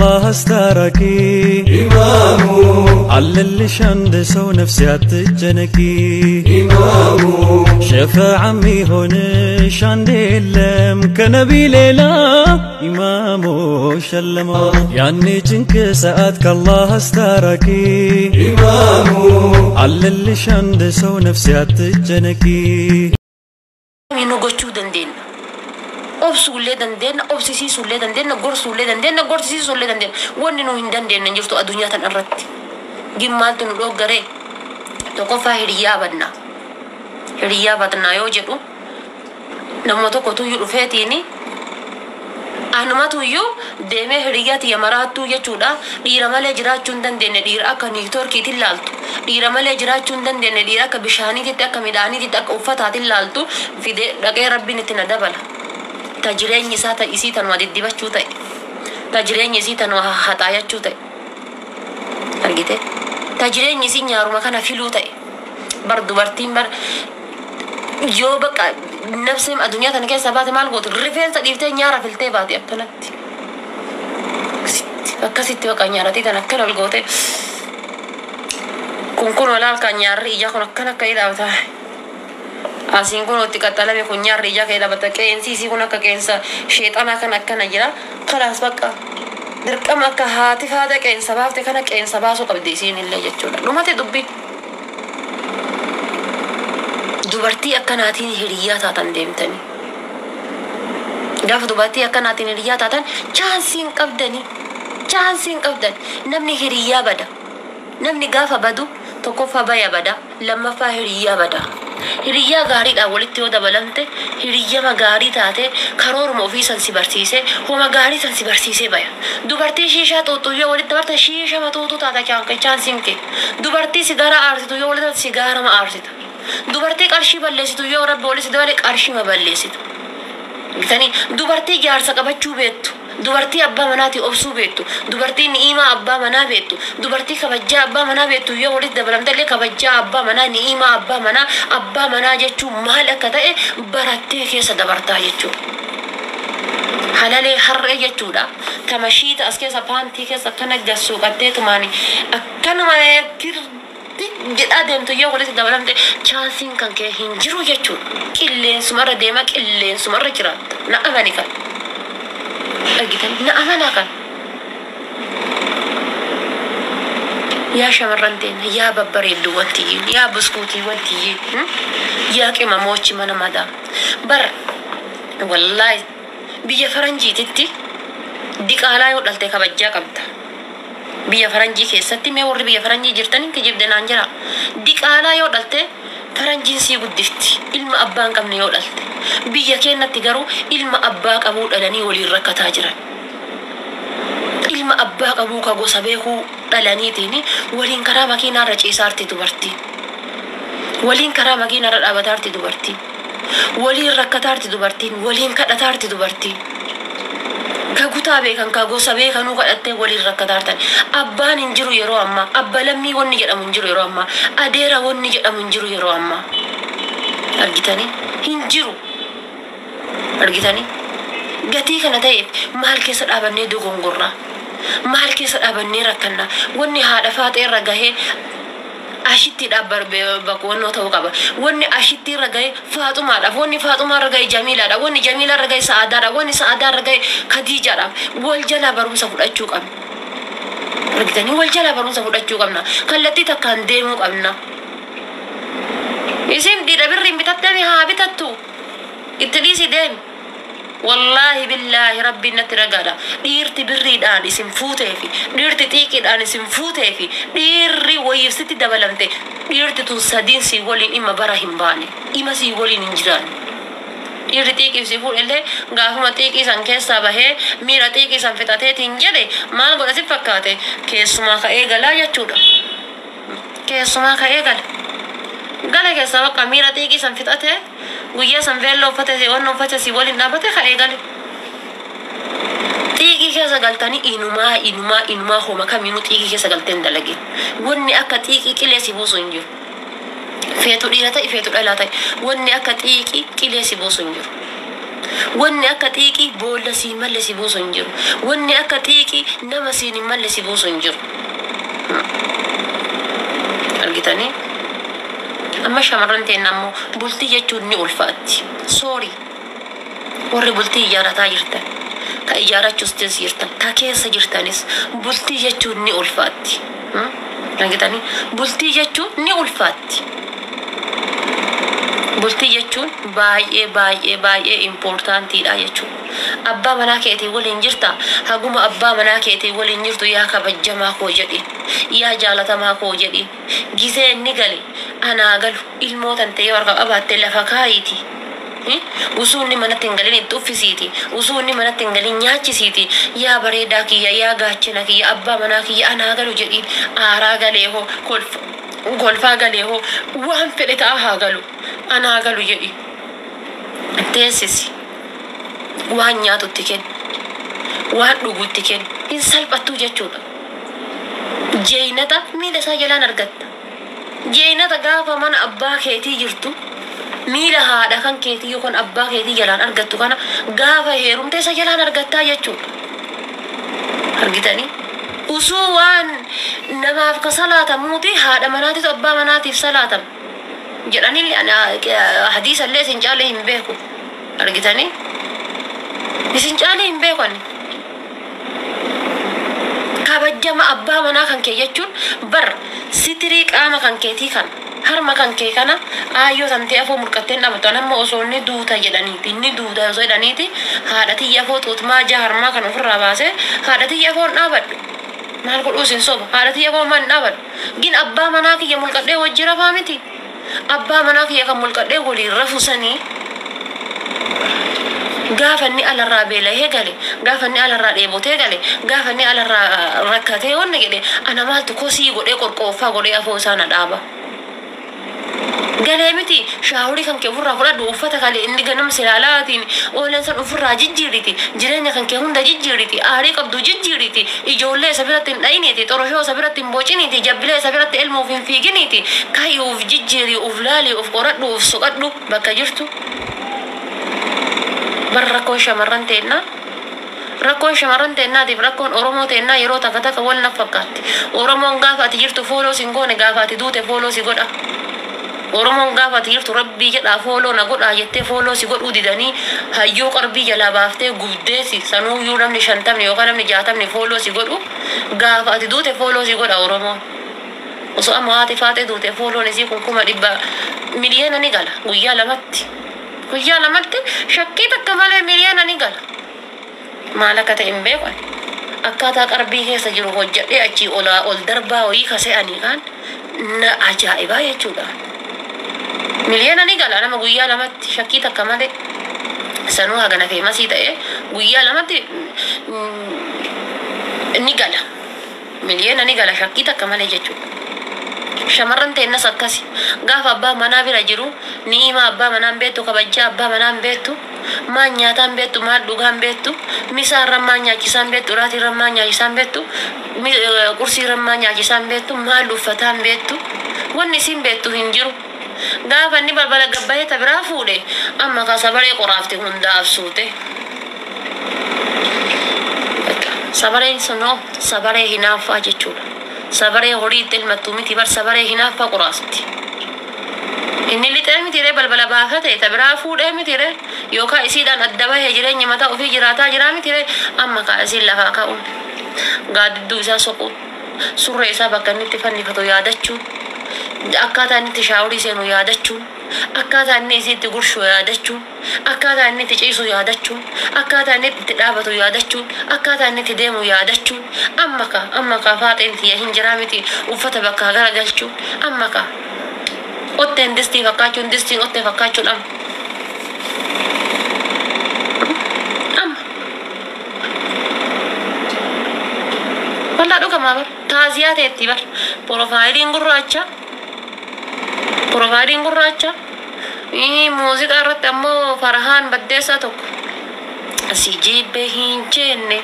الله استركي إمامو علل شند سو نفسيات تجنكي إمامو شفاع عمي هون شند لم كنبي ليلا إمامو شلمو يعني جنك ساعتك الله استركي إمامو علل شند سو نفسيات تجنكي منو قشو دندين أبسو اللي دندين أبسيسي سولي دندين نقرسو اللي دندين نقرسي سولي دندين وننو هندندين نجرتو الدنيا تنقرت جمالتو نلوك غري تقفا هريا بدنا يوجدو نمو تقوتو يرفاتيني أنماتو يو ديمه هرياتي يمراتو يجودا دير مالي جراتشون دندين دير أكا نيكتور كيتي لالتو دير مالي جراتشون دندين دير أكا بشاني تي أكا ميداني تي أكا أفتاتي لالتو في دي رقي ربي نتنا دبلا تجرين يساتا إسيتا ودد بچو تاي تجرين يسيتا وحطايا چو تاي أرغيته تجرين يسي نيارو مكانا فيلو تاي برد برتين بر يو بقى نفسهم الدنيا تنكي سبات مال قوت رفين تديفتين نيارا فلتي باتي أبتنات بقى ستي بقى نيارتي تنكل القوتي كون ولا الكا نياري إيجا كون أكنا كايدا بتاعي أسين كون وتكتلا بيكون نياري إيجا كايدا بتاعي كينسي سي كون أكا كينسا شيطانا كان أكنا جرا خلاص بقى دركم أكا هاتي هذا كينسا بافتي كان كينسا باسو قبديسين اللي جتشولا لما تدبي dubartii akkanaatiin hiriyaa taatan deemtani gaafa dubartii akkanaatiin hiriyaa taatan chaansiin qabdan namni hiriyaa bada namni gaafa badu tokkoffaa baya bada lammaffaa hiriyaa bada hiriyaa gaariidhaan walitti yoo dabalamte hiriyyama gaarii taate karooruma ofii san si barsiise homa gaarii san si barsiisee baya dubartii shiishaa xuuxxuu yoo walitti dabarte shiishama xuuxuu taata chaansiin kee dubartii sigaara aarsitu yoo walitti dabarte sigaarama aarsita dubartii qarshii balleessitu yoo rabbi walitti dabale qarshii ma balleessitu bitanii dubartii jaarsa qabachuu beektu dubartii abbaa manaatii obsuu beektu dubartii ni'imaa abbaa manaa beektu dubartii kabajjaa abbaa manaa beektu yoo walitti dabalamtallee kabajjaa abbaa manaa ni'imaa abbaa manaa jechuun maal akka ta'e barattee keessa dabartaa jechuudha halalee harree jechuudha tamashiita as keessa paantii keessa akkana gassuu qattee tumaani akkanuma jedhaa deemtu yoo walitti dabalamte chaansiin kan kee hin jiru jechuudha qilleensumarra deema qilleensumarra jiraatta na amani kan argitan na amanaa kan yaa shamarran teenya yaa babbareeddu wantiyyiin yaa buskuutii wantiyyiin yaa qimamoochi mana madaa bar wallaahi biyya faranjiititti diqaalaa yoo dhalte kabajjaa qabda biyya faranjii keessatti mee warri biyya faranjii jirtaniin kijibdanaan jira diqaalaa yoo dhalte faranjiin sii guddifti ilma abbaan qabne yoo dhalte biyya keenyatti garuu ilma abbaa qabuu dhalanii waliin rakkataa jiran ilma abbaa qabuu ka gosa beekuu dhalaniitiin waliin karaa makiinaarra ciisaarti dubartiin waliin karaa makiinaarra dhaabataarti dubartiin waliin rakkataarti dubartiin waliin kadhataarti dubartiin kagutaa beekan ka gosa beekanuu kadhattee waliin rakkataartan abbaan hin jiru yeroo ammaa abba lammii wanni jedhamu hin jiru yeroo ammaa adeera wanni jedhamu hin jiru yeroo ammaa argitanii hin jiru argitanii gatii kana ta'eef maal keessa dhaabannee dogongorraa maal keessa dhaabannee rakkanna wanni haadha faatee irra gahee ashitti dhaabbar bakkoonnoo ta'uu qaba wanni ashitti irra gahe faaxumaadhaaf wanni faaxumaa irra gahe jamiilaadhaaf wanni jamiila irra gahe sa'aadaadhaaf wanni sa'aadaa irra gahe kadiijaadhaaf wal jalaa barumsa fudhachuu qabna argitanii wal jalaa barumsa fudhachuu qabna kallattii takkaan deemuu qabna isin dhiira birriin bitattanii haa bitattu itti dhiisi deemi والله بالله ربي نترجع ديرتي بريدان اسم فوتة في ديرتي تيكي دان اسم فوتة في ديري ويفتي دبلنتي ديرتي تصدين سيقولين إما براهم باني إما سيقولين إنجران ديرتي تيكي سيقول إله غاهما تيكي سانكيس سابه ميرا تيكي سانفتاته تنجده ما نقول أسيب فكاته كيسما كأيغلا يجودا كيسما كأيغلا قال كيسما كميرا تيكي سانفتاته ويا سنفيلو فتسي ونو فتسي ولي نابته خايغال تيجي كذا قالتني إنما هو ما كم ينو تيجي كذا قالتين دلقي وني أكتيجي كله سيبوسونجو فيتو ديرتا فيتو دلاتا وني أكتيجي كله سيبوسونجو wanni akka xiiqii boolla siin malle si buusu hin jiru wanni akka xiiqii nama siin hin malle si buusu hin jiru argitanii amma shamarran ta'e ammoo bultii jechuun ni ulfaatti sorry warri bultii ijaarataa jirtan ta ijaarachuus jirtan ta keessa jirtanis bultii jechuun ni ulfaatti argitanii bultii jechuun ni ulfaatti bultii jechuun baay'ee importantiidha jechuun abbaa manaa keetii waliin jirta haguma abbaa manaa keetii waliin jirtu yaa kabajjamaa koo jedhi yaa jaalatamaa koo jedhi gisee inni gale anaa galu ilmootan ta'ee warqa qabaattee lafa kaayiti usuunni manatti hin galin itti uffisiiti usuunni manatti hin galin nyaachisiiti yaa bareedaa kiyya yaa gaachina kiyya abbaa manaa kiyya anaa galu jedhi aaraa galee hoo golfaa galee hoo waan fedhe ta'a haa galu anaa galu jedhi teessisi waan nyaatutti kennu waan dhugutti kennu hin salphattuu jechuudha jeenata miila isaa jalaan argatta jeenata gaafa mana abbaa keetii jirtu miila haadha kan keetii yookaan abbaa keetii jalaan argattu kana gaafa heerumte isa jalaan argattaa jechuudha argitanii usuu waan namaaf ka salaatamuuti haadha manaatiif abbaa manaatiif salaatam jedhanii hadiisa illee isin caalee hin beeku argitanii isin caalee hin beeku kabajjama abbaa manaa kan kee jechuun bar sitirii qaama kan keetii kan harma kan kee kana ayyoo tantee afoo murqatteen dhabatan amma osoo inni duuta jedhaniiti inni duuta osoo jedhaniiti haadhatii afoo tuutmaa jaharmaa kan ofirraa baase haadhatii afoon dhaabadhu maal godhuu isin soba haadhatii afoo maan dhaabadhu gin abbaa manaa kiyya mulqadhee wajji rafaa miti abbaa manaa kiyya kan mulqadhee waliin rafusanii gaafanni alarraa beelahee gale gaafanni alarraa dheebotee gale gaafanni alarraa rakkatee wanna jedhe ana maaltu kosii godhee qorqooffaa godhee afoo isaana dhaaba galee miti shaawurii kan kee ofirraa fudhadhu uffata kale inni ganam silaalaatiin oolan san ofirraa jijjiiriti jireenya kan kee hunda jijjiiriti aarii qabdu jijjiiriti ijoollee isa biratti hin dhayiniiti xoroshoo isa biratti hin boociniiti jabbilee isa biratti ilmuuf hin fiiginiiti kaayii uf jijjiiri uf laalii uf qoradhu uf soqadhu bakka jirtu bar rakkoon shamarran teennaa rakkoon shamarran teennaatiif rakkoon oromoo teennaa yeroo takka takka wal naf fakkaatti oromoon gaafa ati jirtu fooloo sin goone gaafa ati duute fooloo si godha oromoon gaafa ati jirtu rabbii jedhaa fooloo na godhaa jettee fooloo si godhuu didanii hayyuu qarbii jalaa baaftee gubdeesi sanuuyyuu namni 50 yookaan namni 60 fooloo si godhu gaafa ati duute fooloo si godha oromoon osoo amma haati faatee duute fooloon isii kun 100 miliyoona ni gala guyyaa lamatti shakkii takka malee miliyoona ni gala maal akka ta'e hin beekan akkaataa qarbii keessa jiru hojjedhee achii ol darbaa wayii kase'anii kaan na ajaa'ibaa jechuudha miliyoona ni gala nama guyyaa lamatti shakkii takka malee sanuu hagana feemasii ta'e guyyaa lamatti ni gala miliyoona ni gala shakkii takka malee jechuudha shamarran teennas akkasi gaafa abbaa manaa bira jiru ni'ima abbaa manaan beektu kabajjaa abbaa manaan beektu maan nyaataan beektu maal dhugaan beektu misaarran maan nyaachisaan beektu raatiirran maan nyaachisaan beektu qursiirran maan nyaachisaan beektu maal uffataan beektu wanni isin beektu hin jiru gaafa inni balbala gabbayee tabiraa fuudhe amma kaasa baree qoraafte hundaaf suute sabareen sunoo sabaree hinaaffaa jechuudha sabaree horii ilmattuu miti bar sabaree hinaaffaa qoraasti inni lixee mitire balbala baafate tabiraa fuudhee mitire yookaan isiidhaan adda bahee jireenya mataa ofii jiraataa jiraa mitire amma kaa isiin lafaa ka'uun gaaddidduu isaa soquun surree isaa bakka inni itti fannifatu yaadachuun akkaataa inni itti shaawurii seenu yaadachuun akkaataa inni isiitti gurshuu yaadachuun akkaataa inni itti ciisu yaadachuun akkaataa inni itti dhaabatu yaadachuun akkaataa inni itti deemu yaadachuun amma kaa faaxeen tiyya hin jiraa miti uffata bakkaa gara galchuun amma kaa otteen distii fakkaachuun distiin ottee fakkaachuun amma wallaa dhugamaa bar taaziyaa ta'etti bar porofaayiliin gurraacha muuziqaa irratti ammoo farahaan baddeessaa tokko si jibbe hin jenne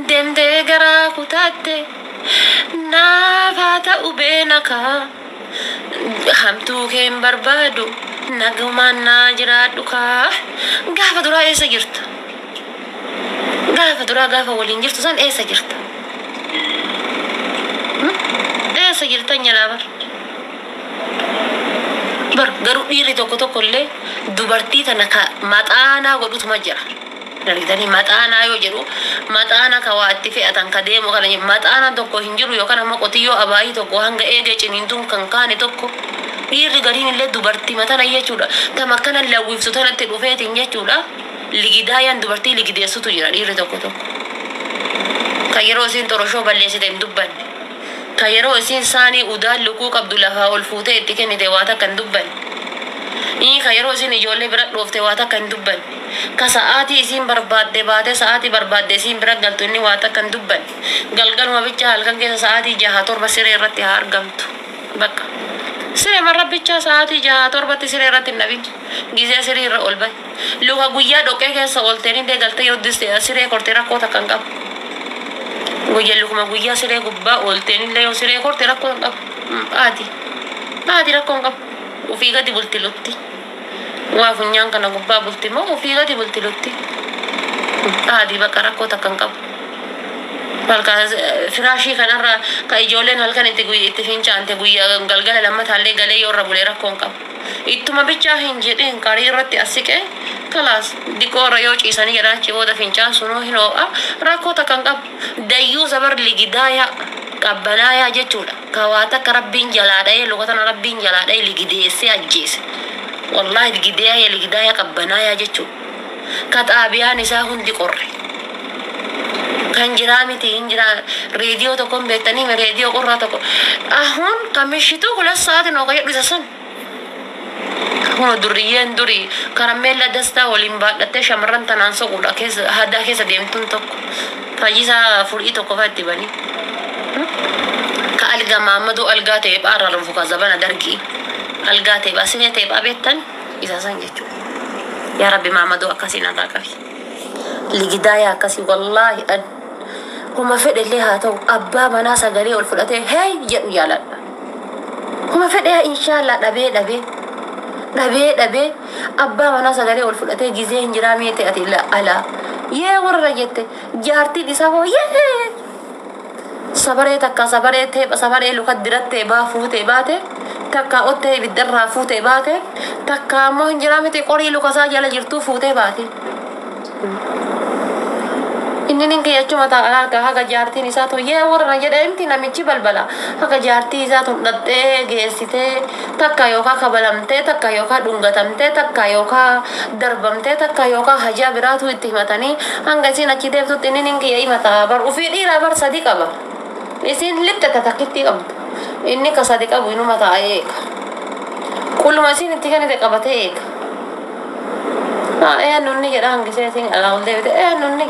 deemtee garaa kutaatte naaf haa ta'u beena kaa hamtuu keen barbaadu nagumaan naa jiraadhuka gaafa duraa eessa jirta gaafa duraa gaafa waliin jirtu san eessa jirta eessa jirta nyalaa bar garuu dhiirri tokko illee dubartii tana ka maxaanaa godhutuma jira nalidanii maxaanaa yoo jedhu maxaana ka waa itti fe'atan ka deemu kana maxaana tokko hin jiru yookaan ammoo qotiyyoo abaayii tokko hanga eegee ciniintuun kan kaane tokko dhiirri gariin illee dubartii matana jechuudha tama akkana lawwiftu tanatti dhufeetiin jechuudha ligidaayaan dubartii ligideessutu jira dhiirri tokko ka yeroo isiin xoroshoo balleessite hin dubbanne ka yeroo isiin saanii udaan lukuu qabdu lafaa ol fuutee itti kennite waa takka hin dubbanne ka yeroo isiin ijoollee bira dhoofte waa takka hin dubbanne ka sa'aatii isiin barbaadde baate sa'aatii barbaadde isiin bira galtu inni waa takka hin dubbanne galgaluma bicha halkan keessa sa'aatii 6-7 siree irratti haa argamtu bakka siree marrabbicha sa'aatii 6-7 siree irratti hin dhabin gizee sirii irra ol bahe luka guyyaa dhoqqee keessa oolteen illee galtee yoo diste siree kortee rakkoo takka hin qabu guyyaa lukuma guyyaa siree gubbaa oolteen illee yoo siree kortee rakkoo hin qabu haati rakkoo hin qabu ufii gadi bulti lutti waa funyaan kana gubbaa bulti moo ufii gadi bulti lutti haati bakka rakkoo takka hin qabu halka firaashii kanarra ka ijoolleen halkan itti fincaante guyyaa galgala lammataallee galee yoo irra bulee rakkoo hin qabu ittuma bichaa hin jedhin qarii irratti asiqee kalaas dikoora yoo ciisanii jedhaachi booda fincaan sunuu hin hoo'a rakkoo takka hin qabu dayyuu sabar ligidaaya qabbanaaya jechuudha ka waa takka rabbiin jalaa dha'ee lukatana rabbiin jalaa dha'ee ligideessee ajjeese wallahi ligidaaya qabbanaaya jechuudha ka xaabiyaan isaa hundi qorre kan jiraa miti hin jira reediyoo tokkoon beektanii reediyoo qorraa tokko ahun kamishituu 2 sa'aatiin oga jedhu isa san huno duriyyeen durii karameella dastaa waliin baadhattee shamarran tanaan soquudha haddaa keessa deemtuun tokko fayyisaa furii tokko fa'atti banii ka alga Maammaduu algaa ta'e baarraa dhufu ka zabana dargii algaa ta'e baasine ta'e baabeettan isa san jechuudha yaa rabbi Maammaduu akkasiin irraa qabi ligidaaya akkasii wallaahi kuma fedhe illee haa ta'u abbaa manaa sagalee ol fudhatee hey jedhu yaaladha kuma fedhe inshallah dhabee abbaa manaa sagalee ol fudhatee gizee hin jiraa miite ati ala yee warra jette jaartiin isaa hoo yee sabaree takka sabaree lukat dirattee baa fuutee baate takka ottee ibiddarraa fuutee baate takka ammoo hin jiraa miti qorii lukasaa jala jirtuu fuutee baate inni ninke jechuma ta'a haga jaartiin isaa to yee warra jedhamti namichi balbala haga jaartii isaa tun dhattee geessitee takka yookaan kabalamtee takka yookaan dhungatamtee takka yookaan darbamtee takka yookaan hajaa biraatu itti himatanii hanga isiin achi deemtutti inni ninke himata bar ufii dhiiraa bar sadii qaba isiin lixxata takkitti qabdu inni ka sadii qabu inuma ta'a eega qulluma isiin itti kennite qabatee eega nunni jedha hangisee isiin alaa ol deebite nunni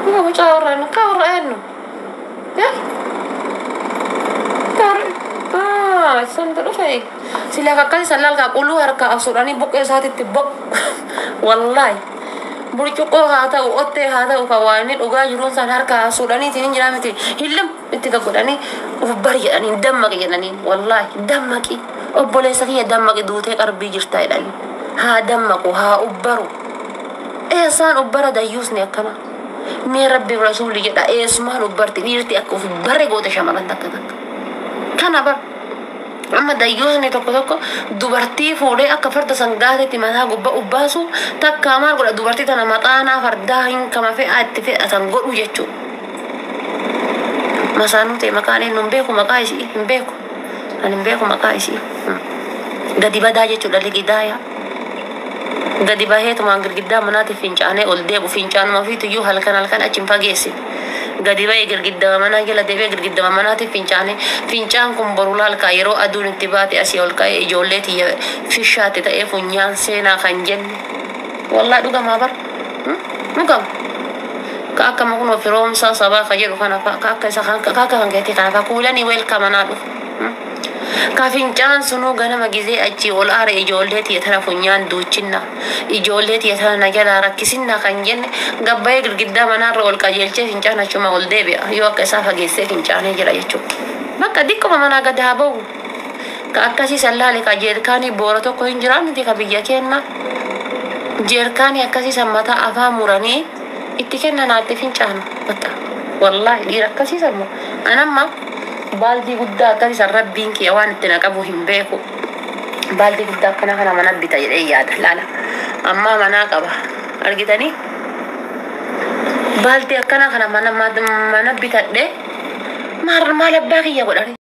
Kamu cawaran, kawaran. Ya? San terus ay. Sila kakak salal ka ulu harka asurani buke saat itu bok. Wallahi. Buri cuko hata otte hata ukawani uga jurun san harka asurani tinin jaramiti. Hilam itu kakudani ubari ani dammaki yani wallahi dammaki. Boleh sakit dammaki dute karbi jirta yani. Ha dammaku ha ubbaru. San ubbara dayusni akkana. Mee rabbi rasuuli jedha eessumaan ubbarti dhiirti akka of barre goote shamarran takka kana bar amma dayyoosni tokko dubartii fuudhee akka farda sangaatetti mataa gubbaa ubbaasu takka maal godha dubartii tana maxaanaa fardaa hin kama fe'aa itti fe'atan godhu jechuudha masaanuu ta'e maqaan eenyu hin beeku maqaa isii hin beeku ani hin beeku maqaa isii gadi badaa jechuudha ligidaaya gadi baheetumaan girgiddaa manaatiif fincaanee ol deebu fincaanuma ofiituyyuu halkan achiin fageessi gadi bahee girgiddaa manaa jala deebee girgiddaa manaatiif fincaan kun borula halkaa yeroo aduun itti baate asii ol ka'ee ijoollee tiyya fishaatti ta'ee funyaan seenaa kan jenne wallaa dhugamaa bar dhugama ka akka makun firoomsaa sabaa ka jedhu kana ka akka isa ka kan keetii kana ka kuulanii weelkamanaa dhufu Kafincaan sunu ganama gizee achi ol aare ijoollee tiyatana funyaan duuchinna ijoollee tiyatana nagala rakkisinna kan jenne gabbaa'ee girgiddaa manaarra ol qajeelchee fincaan achuma ol deebi'a yoo akka isaa fageessee fincaanee jira jechuudha bakka dikkuma manaa gad haa ba'u كأكاسي سلالي كجيركاني بورتو كوين جران دي كبيجا كينا جيركاني أكاسي سمتا أفا موراني اتكنا ناتفين شانو بطا والله دي ركاسي سمو أنا ما بالدي قد أكاسي سربين كي أوان التناقبوهم بيكو بالدي قد أكنا منبتا يدعي لا لا أما مناقبة أرجتني بالدي أكنا منبتا دي مار ما لباقي يقول